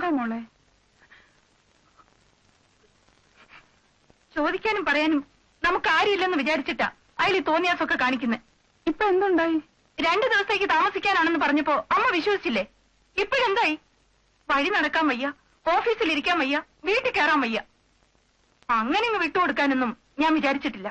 എന്താടാ മോളെ? ചോദിക്കാനും പറയാനും നമുക്ക് ആരുമില്ലെന്ന് വിചാരിച്ചിട്ടാ അയാൾ തോന്നിയാസൊക്കെ കാണിക്കുന്നത്. ഇപ്പൊ എന്തുണ്ടായി? 2 ദിവസത്തേക്ക് താമസിക്കാനാണെന്ന് പറഞ്ഞപ്പോ അമ്മ വിശ്വസിച്ചില്ലേ? ഇപ്പോഴെന്തായി? വഴി നടക്കാൻ വയ്യ, ഓഫീസിൽ ഇരിക്കാൻ വയ്യ, വീട്ടിൽ കയറാൻ വയ്യ. അങ്ങനെ ഇങ്ങ് വിട്ടുകൊടുക്കാനൊന്നും ഞാൻ വിചാരിച്ചിട്ടില്ല.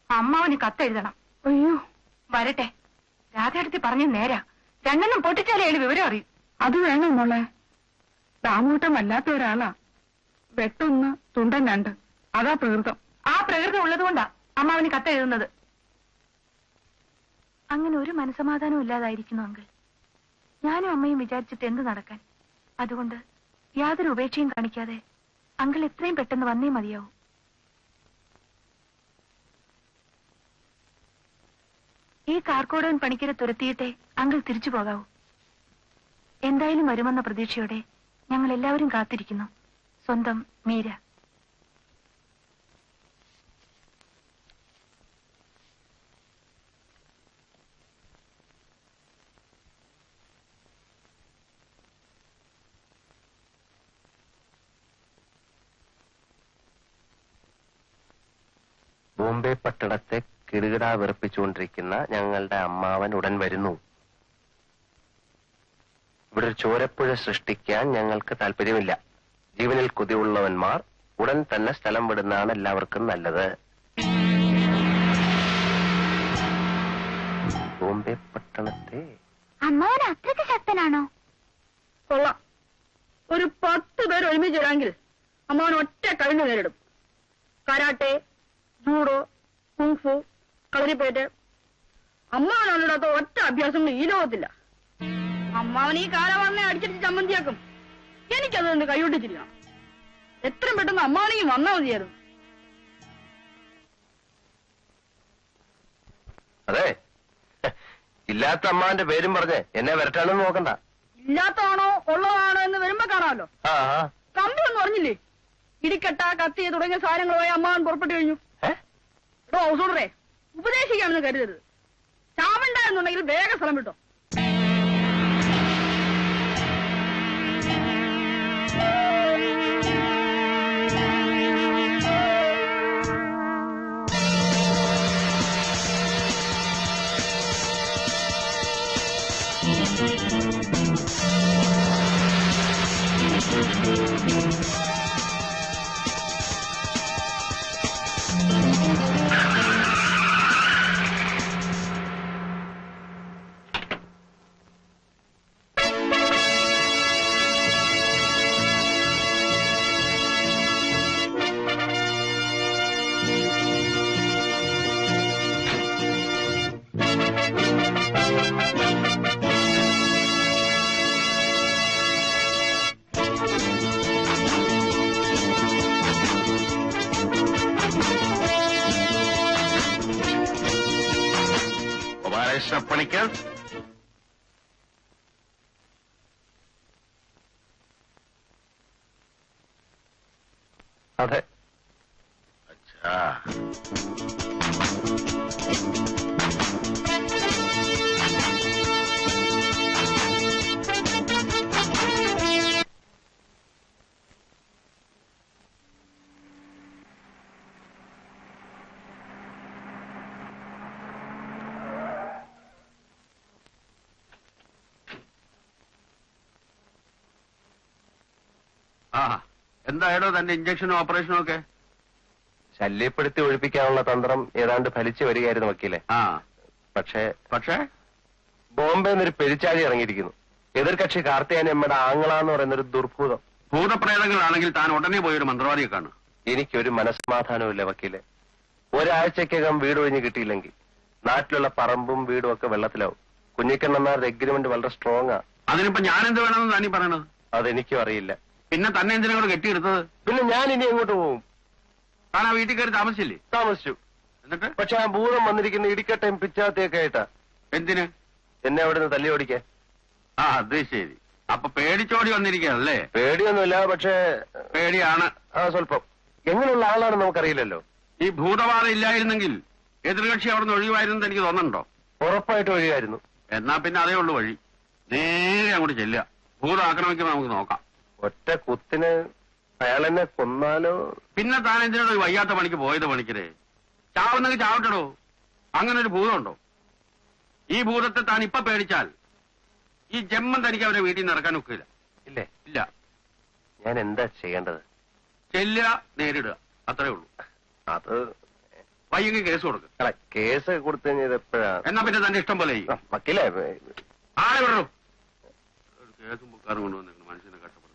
അമ്മാവന് കത്തെഴുതണം. അയ്യോ, വരട്ടെ. രാധയെടുത്ത് പറഞ്ഞു നേരാ. 2 പൊട്ടിച്ചാലേ അയാൾ വിവരം അറിയും. അത് വേണോ മോളെ? ദാമൂട്ടം വല്ലാത്ത ഒരാളാ. വെട്ടൊന്ന് തുണ്ടൻ 2. അതാ പ്രകൃതം. ആ പ്രകൃതം ഉള്ളതുകൊണ്ടാ അമ്മാവന് കത്തെഴുതുന്നത്. അങ്ങനെ ഒരു മനസമാധാനവും ഇല്ലാതായിരിക്കുന്നു അങ്കിൾ. ഞാനും അമ്മയും വിചാരിച്ചിട്ട് എന്ത് നടക്കാൻ? അതുകൊണ്ട് യാതൊരു ഉപേക്ഷയും കാണിക്കാതെ അങ്കിൾ എത്രയും പെട്ടെന്ന് വന്നേ മതിയാവും. ഈ കാർക്കോടകൻ പണിക്കരെ തുരത്തിയിട്ടേ അങ്കിൾ തിരിച്ചു പോകാവൂ. എന്തായാലും വരുമെന്ന പ്രതീക്ഷയോടെ ഞങ്ങൾ എല്ലാവരും കാത്തിരിക്കുന്നു. സ്വന്തം മീര. ബോംബെ പട്ടണത്തെ കിടുകിടാ വിറപ്പിച്ചുകൊണ്ടിരിക്കുന്ന ഞങ്ങളുടെ അമ്മാവൻ ഉടൻ വരുന്നു. ഇവിടെ ഒരു ചോരപ്പുഴ സൃഷ്ടിക്കാൻ ഞങ്ങൾക്ക് താല്പര്യമില്ല. ജീവനിൽ കൊതിയുള്ളവന്മാർ ഉടൻ തന്നെ സ്ഥലം വിടുന്നതാണ് എല്ലാവർക്കും നല്ലത്. ബോംബെ പട്ടണത്തെ അമ്മാവൻ അത്രയ്ക്ക് ശക്തനാണോ? കൊള്ളാം. ഒരു 10 പേർ ഒരുമിച്ച് വരാമെങ്കിൽ അമ്മാവൻ ഒറ്റ കഴിഞ്ഞു നേരിടും. Karate, judo, kung fu, kalaripayattu. അമ്മാവനല്ലാത്ത ഒറ്റ അഭ്യാസങ്ങൾ ഈ ലോകത്തില്ല. അമ്മാവൻ ഈ കാലവണ്ണെ അടിച്ചിട്ട് ചമ്മന്തിയാക്കും. എനിക്കത് ഒന്ന് കൈവിട്ടിച്ചിരിക്കണം. എത്രയും പെട്ടെന്ന് അമ്മാവനെയും വന്നാൽ മതിയായിരുന്നു. അതെ, ഇല്ലാത്ത അമ്മാവന്റെ പേരും പറഞ്ഞ് എന്നെ വരട്ടാണെന്ന് നോക്കണ്ട. ഇല്ലാത്തതാണോ ഉള്ളതാണോ എന്ന് വരുമ്പോ കാണാമല്ലോ. കമ്പി ഒന്നും പറഞ്ഞില്ലേ? ഇടിക്കട്ട, കത്തി തുടങ്ങിയ സാധനങ്ങളുമായി അമ്മാവൻ പുറപ്പെട്ടു കഴിഞ്ഞു. എടോ ഹൗസോണറെ, ഉപദേശിക്കാണെന്ന് കരുതരുത്. ചാവണ്ട എന്നുണ്ടെങ്കിൽ വേഗം സ്ഥലം വിട്ടോ. പണിക്കർ, അതെ. എന്തായാലോ തന്റെ ഇഞ്ചക്ഷനും ഓപ്പറേഷനും ഒക്കെ? ശല്യപ്പെടുത്തി ഒഴിപ്പിക്കാനുള്ള തന്ത്രം ഏതാണ്ട് ഫലിച്ചു വരികയായിരുന്നു വക്കീലെ. പക്ഷേ ബോംബെ എന്നൊരു പെരിച്ചാഴി ഇറങ്ങിയിരിക്കുന്നു. എതിർകക്ഷി കാർത്തിയാനിയമ്മയുടെ ആങ്ങളാന്ന് പറയുന്നൊരു ദുർഭൂതം. ഭൂതപ്രേതങ്ങളാണെങ്കിൽ താൻ ഉടനെ പോയി ഒരു മന്ത്രവാദിയെ കാണും. എനിക്കൊരു മനസ്സമാധാനവുമില്ല വക്കീലെ. ഒരാഴ്ചക്കകം വീട് ഒഴിഞ്ഞ് കിട്ടിയില്ലെങ്കിൽ നാട്ടിലുള്ള പറമ്പും വീടും ഒക്കെ വെള്ളത്തിലാവും. കുഞ്ഞിക്കണ്ണന്മാരുടെ എഗ്രിമെന്റ് വളരെ സ്ട്രോങ് ആ. അതിനിപ്പോ ഞാനെന്ത് വേണമെന്ന് താനീ പറയണത്? അതെനിക്കും അറിയില്ല. പിന്നെ തന്നെ എന്തിനാ കൂടെ കെട്ടിയെടുത്തത്? പിന്നെ ഞാൻ ഇനി എങ്ങോട്ട് പോകും? താൻ ആ വീട്ടിൽ കയറി താമസിച്ചില്ലേ? താമസിച്ചു. എന്നിട്ട്? പക്ഷെ ആ ഭൂതം വന്നിരിക്കുന്ന ഇടിക്കട്ടയും പിച്ചാത്തിയൊക്കെ ആയിട്ടാ. എന്തിന്? എന്നെ അവിടെ നിന്ന് തല്ലി ഓടിക്കാൻ. അത് ശരി. അപ്പൊ പേടിച്ചോടി വന്നിരിക്കുകയല്ലേ? പേടിയൊന്നുമില്ല, പക്ഷേ പേടിയാണ്. സ്വല്പം. എങ്ങനെയുള്ള ആളാണെന്ന് നമുക്കറിയില്ലല്ലോ. ഈ ഭൂതബാധ ഇല്ലായിരുന്നെങ്കിൽ എതിർകക്ഷി അവിടെ നിന്ന് ഒഴിവായിരുന്നു എനിക്ക് തോന്നുന്നുണ്ടോ? ഉറപ്പായിട്ട് ഒഴിവായിരുന്നു. എന്നാ പിന്നെ അതേ ഉള്ളു വഴി. നേരെ അങ്ങോട്ട് ചെല്ലുക. ഭൂതം ആക്രമിക്കുമ്പോൾ നമുക്ക് നോക്കാം. ഒറ്റ കുത്തിന് അയാൾ എന്നെ കൊന്നാലോ? പിന്നെ താൻ എന്തിനാണ് വയ്യാത്ത പണിക്ക് പോയത്? പണിക്കരെ ചാവുന്നെങ്കിൽ ചാവട്ടടോ. അങ്ങനെ ഒരു ഭൂതമുണ്ടോ? ഈ ഭൂതത്തെ താൻ ഇപ്പൊ പേടിച്ചാൽ ഈ ജന്മം തനിക്ക് അവരെ വീട്ടിൽ നിന്ന് ഇറക്കാൻ ഒക്കില്ല. ഇല്ലേ? ഇല്ല. ഞാൻ എന്താ ചെയ്യേണ്ടത്? ചെല്ലുക, നേരിടുക, അത്രേ ഉള്ളൂ. അത് വയ്യെങ്കിൽ കേസ് കൊടുക്കുക. അല്ല, കേസ് കൊടുത്തു കഴിഞ്ഞത് എപ്പോഴാ? എന്നാ പിന്നെ തന്റെ ഇഷ്ടം പോലെ ചെയ്യും. വക്കീലേ, ആളെ വിടണോ? ഒരു കേസും ബുക്കാറും കൊണ്ടുവന്നു മനുഷ്യനെ കഷ്ടപ്പെടുന്നു.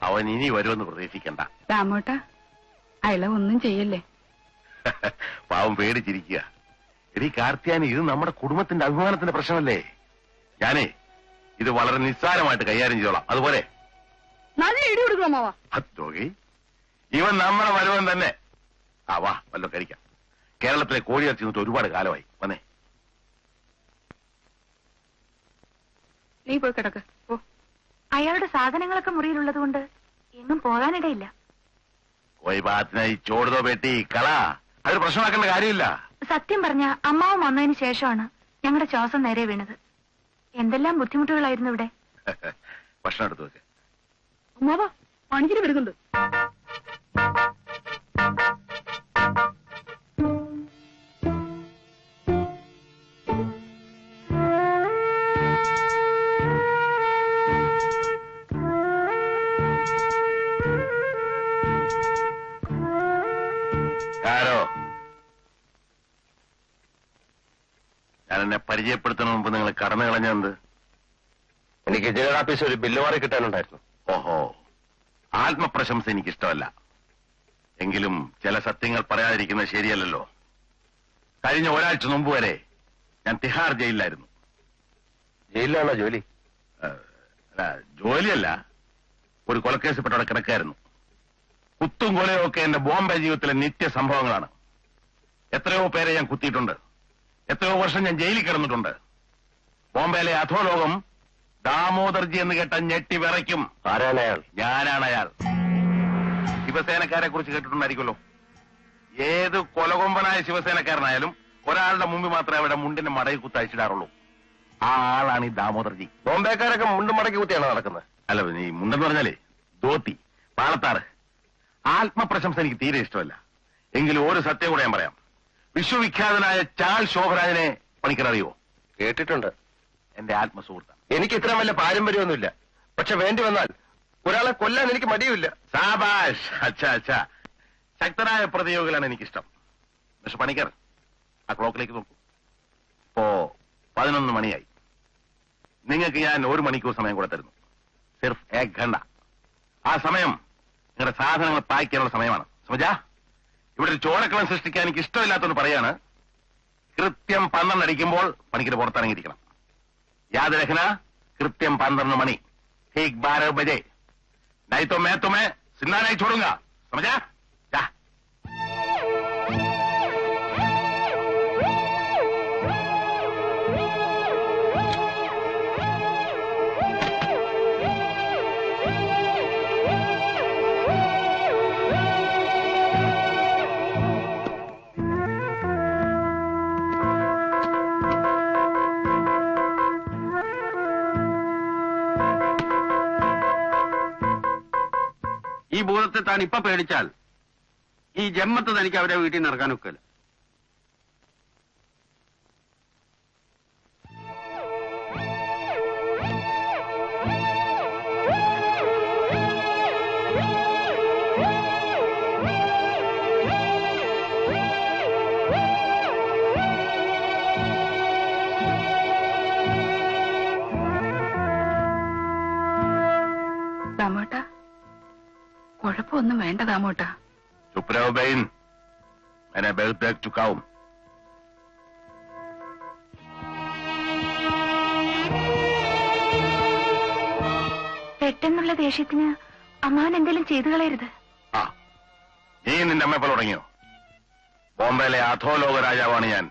അവൻ ഇനി വരുമെന്ന് പ്രതീക്ഷിക്കണ്ട. രാമോട്ട, അയാളെ ഒന്നും ചെയ്യല്ലേ. പാവം പേടിച്ചിരിക്കുക. എടീ കാർത്തിയാനി, ഇത് നമ്മുടെ കുടുംബത്തിന്റെ അഭിമാനത്തിന്റെ പ്രശ്നമല്ലേ? ഞാനേ ഇത് വളരെ നിസ്സാരമായിട്ട് കൈകാര്യം ചെയ്തോളാം. അതുപോലെ നല്ല ഇടി കൊടുക്കും അമ്മാവാ. അത്തോകി, ഇവൻ നമ്മുടെ വരുവൻ തന്നെ. ആ വാ, വല്ലോ കഴിക്കാം. കേരളത്തിലെ കോഴിയിറച്ചി നിന്നിട്ട് ഒരുപാട് കാലമായി. വന്നേ. നീ പോയി കിടക്ക്. ഓ, അയാളുടെ സാധനങ്ങളൊക്കെ മുറിയിലുള്ളത് കൊണ്ട് എങ്ങും പോകാനിടയില്ല. കോയിപാത്തിനായി ചോടുതോ പെട്ടി കള, അതൊരു പ്രശ്നമാക്കേണ്ട കാര്യമില്ല. സത്യം പറഞ്ഞ അമ്മാവും വന്നതിന് ശേഷമാണ് ഞങ്ങളുടെ ശ്വാസം നേരെ വീണത്. എന്തെല്ലാം ബുദ്ധിമുട്ടുകളായിരുന്നു ഇവിടെ. ഭക്ഷണം എടുത്തു വെക്ക്. അമ്മാവാ, പണിക്കിന് വരുന്നുണ്ട്. ആരോ? ഞാൻ എന്നെ പരിചയപ്പെടുത്തുന്ന മുമ്പ് നിങ്ങൾ കടന്നു കളഞ്ഞെന്ത്? എനിക്ക് ജനറൽ ഓഫീസിൽ ഒരു ബില്ല് മാറി കിട്ടാനുണ്ടായിരുന്നു. ഓഹോ, ആത്മപ്രശംസ എനിക്കിഷ്ടമല്ല. എങ്കിലും ചില സത്യങ്ങൾ പറയാതിരിക്കുന്നത് ശരിയല്ലല്ലോ. കഴിഞ്ഞ ഒരാഴ്ച മുമ്പ് വരെ ഞാൻ തിഹാർ ജയിലിലായിരുന്നു. ജയിലിലാണോ ജോലി? ജോലിയല്ല, ഒരു കൊലക്കേസിൽപ്പെട്ടവിടെ കിടക്കായിരുന്നു. കുത്തും കൊലയും ഒക്കെ എന്റെ ബോംബെ ജീവിതത്തിലെ നിത്യ സംഭവങ്ങളാണ്. എത്രയോ പേരെ ഞാൻ കുത്തിയിട്ടുണ്ട്. എത്രയോ വർഷം ഞാൻ ജയിലിൽ കിടന്നിട്ടുണ്ട്. ബോംബെയിലെ അധോലോകം ദാമോദർജി എന്ന് കേട്ട ഞെട്ടി വിറയ്ക്കും. ആരാണ് അയാൾ? ഞാനാണ് അയാൾ. ശിവസേനക്കാരെ കുറിച്ച് കേട്ടിട്ടുണ്ടായിരിക്കുമല്ലോ. ഏത് കൊലകൊമ്പനായ ശിവസേനക്കാരനായാലും ഒരാളുടെ മുമ്പിൽ മാത്രമേ അവിടെ മുണ്ടിന്റെ മടയിൽ കുത്തയച്ചിടാറുള്ളൂ. ആ ആളാണ് ഈ ദാമോദർജി. ബോംബെക്കാരൊക്കെ മുണ്ടും മടക്കി കുത്തിയാണോ നടക്കുന്നത്? അല്ല, ഈ മുണ്ടെന്ന് പറഞ്ഞാലേ ധോത്തി, പാളത്താറ്. ആത്മപ്രശംസ എനിക്ക് തീരെ ഇഷ്ടമല്ല. എങ്കിലും ഒരു സത്യം കൂടെ ഞാൻ പറയാം. വിശ്വവിഖ്യാതനായ ചാൾ ശോഭരാജനെ പണിക്കറിയോ? കേട്ടിട്ടുണ്ട്. എന്റെ ആത്മസുഹൃത്താണ്. എനിക്ക് ഇത്രയും വലിയ പാരമ്പര്യമൊന്നുമില്ല. പക്ഷെ വേണ്ടി വന്നാൽ ഒരാളെ കൊല്ലാൻ എനിക്ക് മടിയുമില്ല. സാബാഷ്. അച്ഛാ അച്ഛാ, ശക്തനായ പ്രതിയോഗികളാണ് എനിക്കിഷ്ടം. മിസ്റ്റർ പണിക്കർ, ആ ക്ലോക്കിലേക്ക് നോക്കൂ. ഇപ്പോ 11 മണിയായി. നിങ്ങൾക്ക് ഞാൻ 1 മണിക്കൂർ സമയം കൂടെ തരുന്നു. സിർഫ് 1 ഘണ്ട. ആ സമയം നിങ്ങളുടെ സാധനങ്ങൾ പാക്ക് ചെയ്യാനുള്ള സമയമാണ്. സമജാ, ഇവിടെ ഒരു ചോരക്കളം സൃഷ്ടിക്കാൻ എനിക്ക് ഇഷ്ടമില്ലാത്തതുകൊണ്ട് പറയാണ്. കൃത്യം 12 അടിക്കുമ്പോൾ പണിക്കര് പുറത്തിറങ്ങിയിരിക്കണം. യാദ് രഖന, കൃത്യം 12 മണി. ठीक 12 बजे. नहीं तो मैं तुम्हें जिंदा नहीं छोड़ूंगा. समझा? जा. ഈ ഭൂതത്തെ താൻ ഇപ്പൊ പേടിച്ചാൽ ഈ ജന്മത്തെ തനിക്ക് അവരെ വീട്ടിൽ നിന്ന് ഇറക്കാൻ ഒക്കില്ല. രാമോട്ട, കുഴപ്പമൊന്നും വേണ്ട രാമോട്ട. चुप रहो बहन, मैंने बहुत देख चुका हूं. പെട്ടെന്നുള്ള ദേഷ്യത്തിന് അമ്മാവൻ എന്തെങ്കിലും ചെയ്തു കളയരുത്. ആ, നീ നിന്റെ അമ്മ പോലെ തുടങ്ങിയോ? ബോംബെയിലെ അധോലോക രാജാവാണ് ഞാൻ.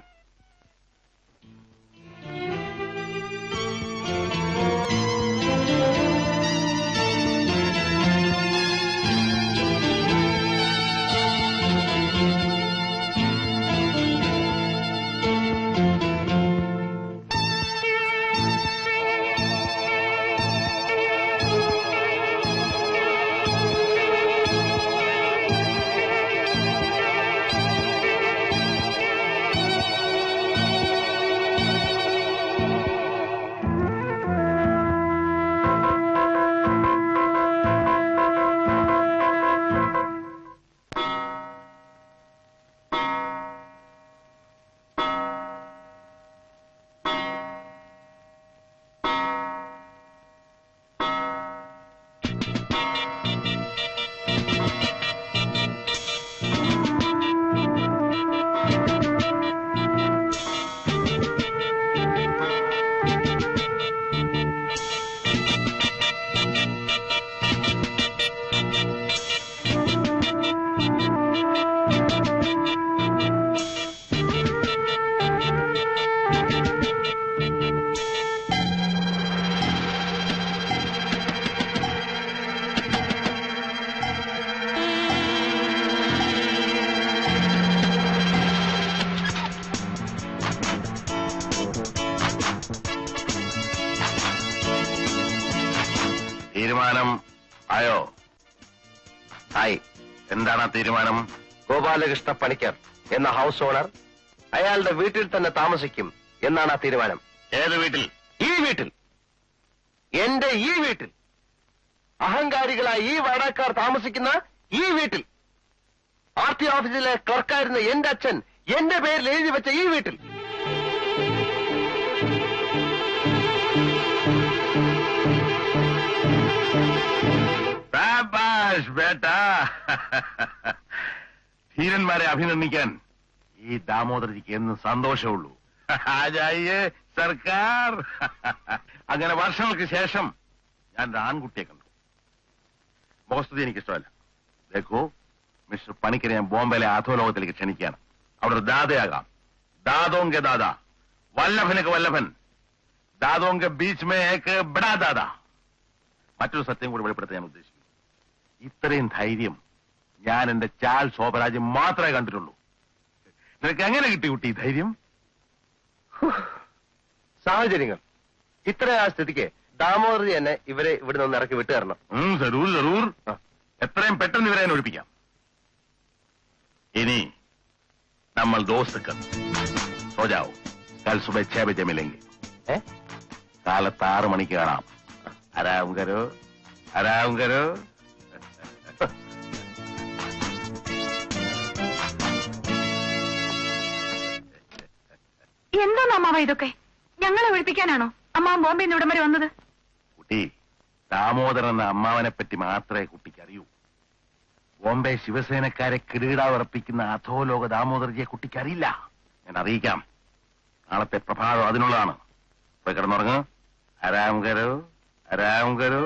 തീരുമാനം ആയോ? ആയി. എന്താണ് ആ തീരുമാനം? ഗോപാലകൃഷ്ണ പണിക്കർ എന്ന ഹൗസ് ഓണർ അയാളുടെ വീട്ടിൽ തന്നെ താമസിക്കും എന്നാണ് ആ തീരുമാനം. ഏത് വീട്ടിൽ? ഈ വീട്ടിൽ, എന്റെ ഈ വീട്ടിൽ, അഹങ്കാരികളായ ഈ വാടകക്കാർ താമസിക്കുന്ന ഈ വീട്ടിൽ, RT ഓഫീസിലെ ക്ലർക്കായിരുന്ന എന്റെ അച്ഛൻ എന്റെ പേരിൽ എഴുതി വെച്ച ഈ വീട്ടിൽ. ശാബാഷ് ബേട്ടാ. ധീരന്മാരെ അഭിനന്ദിക്കാൻ ഈ ദാമോദരജിക്ക് എന്ന് സന്തോഷമുള്ളൂ. ആജായേ സർക്കാർ. അങ്ങനെ വർഷങ്ങൾക്ക് ശേഷം ഞാൻ ഒരു ആൺകുട്ടിയെ കണ്ടു. മുഖസ്തുതി എനിക്കിഷ്ടമല്ല. ദേഖോ, മിസ്റ്റർ പണിക്കരെ ഞാൻ ബോംബെയിലെ അധോലോകത്തിലേക്ക് ക്ഷണിക്കുകയാണ്. അവിടെ ഒരു ദാദയാകാം. ദാദോങ്ക ദാദ, വല്ലഭനക്ക് വല്ലഭൻ, ദാദോങ്ക ബീച്ച് മേ ഏക്ക് ബഡാ ദാദ. മറ്റൊരു സത്യം കൂടി വെളിപ്പെടുത്താൻ ഞാൻ ഉദ്ദേശിക്കുന്നു. ഇത്രയും ധൈര്യം ഞാൻ എന്റെ ചാൽ ശോഭരാജ്യം മാത്രമേ കണ്ടിട്ടുള്ളൂ. നിനക്ക് എങ്ങനെ കിട്ടി കുട്ടി ഈ ധൈര്യം? സാഹചര്യങ്ങൾ ഇത്രയാ സ്ഥിതിക്ക് ദാമോദരജി എന്നെ ഇവരെ ഇവിടെ നിന്ന് ഇറക്കി വിട്ടു തരണം. ജറൂർ ജറൂർ. എത്രയും പെട്ടെന്ന് ഇവരെ ഒഴിപ്പിക്കാം. ഇനി നമ്മൾ ദോസ്തുക്കൾ സോജാവോ. കൽ സുബഹ 6 ബജെ മിലെംഗെ. കാലത്ത് 6 മണിക്ക് കാണാം. ആരാം കരോ, ആരാം കരോ. എന്താണ് അമ്മാവ ഇതൊക്കെ? ഞങ്ങളെ ഒഴിപ്പിക്കാനാണോ അമ്മാവൻ ബോംബെയിൽ നിന്ന് ഇവിടം വരെ വന്നത്? കുട്ടി, ദാമോദരൻ എന്ന അമ്മാവനെ പറ്റി മാത്രമേ കുട്ടിക്ക് അറിയൂ. ബോംബെ ശിവസേനക്കാരെ കിരീടാവർപ്പിക്കുന്ന അധോലോക ദാമോദർജിയെ കുട്ടിക്ക് അറിയില്ല. ഞാൻ അറിയിക്കാം. നാളത്തെ പ്രഭാതം അതിനുള്ളതാണ്. പോയി കിടന്നുറങ്ങ്. ആരാം കരോ, ആരാം കരോ.